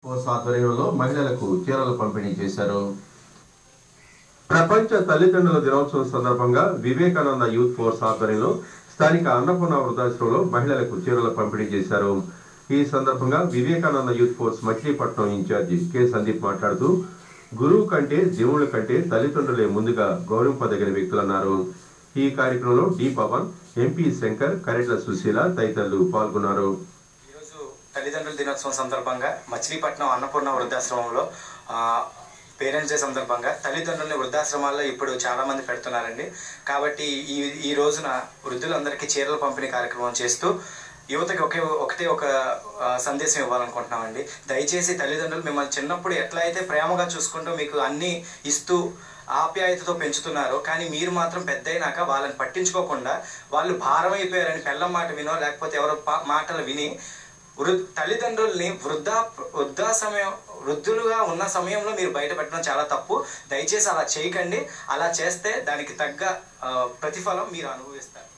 Force ఆధ్వర్యంలో మహిళలకు చీరలు పంపిణీ చేశారు. ప్రపంచ తల్లిదండ్రుల దినోత్సవం సందర్భంగా వివేకానంద యూత్ ఫోర్స్ ఆధ్వర్యంలో స్థానిక అన్నపూర్ణ వృద్ధాశ్రమంలో మహిళలకు చీరలు పంపిణీ చేశారు. ఈ సందర్భంగా Vivekananda youth force Machilipatnam incharge K Sandeep మాట్లాడుతూ, గురువు కంటే దేవుళ్ళ కంటే తల్లిదండ్రులే ముందుగా గౌరవింపదగిన వ్యక్తులన్నారు. ఈ కార్యక్రమంలో డి పవన్, ఎంపీ శంకర్, కరెట్ల సుశీల తదితరులు పాల్గొన్నారు. తల్లిదండ్రుల దినోత్సవం సందర్భంగా మచిలీపట్నం అన్నపూర్ణ వృద్ధాశ్రమంలో పేరెంట్స్ డే సందర్భంగా తల్లిదండ్రులని వృద్ధాశ్రమాల్లో ఇప్పుడు చాలా మంది పెడుతున్నారండి. కాబట్టి ఈ రోజున వృద్ధులందరికీ చీరల పంపిణీ కార్యక్రమం చేస్తూ యువతకి ఒకటే ఒక సందేశం ఇవ్వాలనుకుంటున్నామండి. దయచేసి తల్లిదండ్రులు మిమ్మల్ని చిన్నప్పుడు ఎట్లా అయితే ప్రేమగా చూసుకుంటూ మీకు అన్నీ ఇస్తూ ఆప్యాయతతో పెంచుతున్నారు, కానీ మీరు మాత్రం పెద్ద అయినాక వాళ్ళని పట్టించుకోకుండా వాళ్ళు భారం అయిపోయారని పెళ్ళం మాట వినో లేకపోతే ఎవరో మాటలు విని తల్లిదండ్రుల్ని వృద్ధులుగా ఉన్న సమయంలో మీరు బయట పెట్టడం చాలా తప్పు. దయచేసి అలా చేయకండి. అలా చేస్తే దానికి తగ్గ ప్రతిఫలం మీరు అనుభవిస్తారు.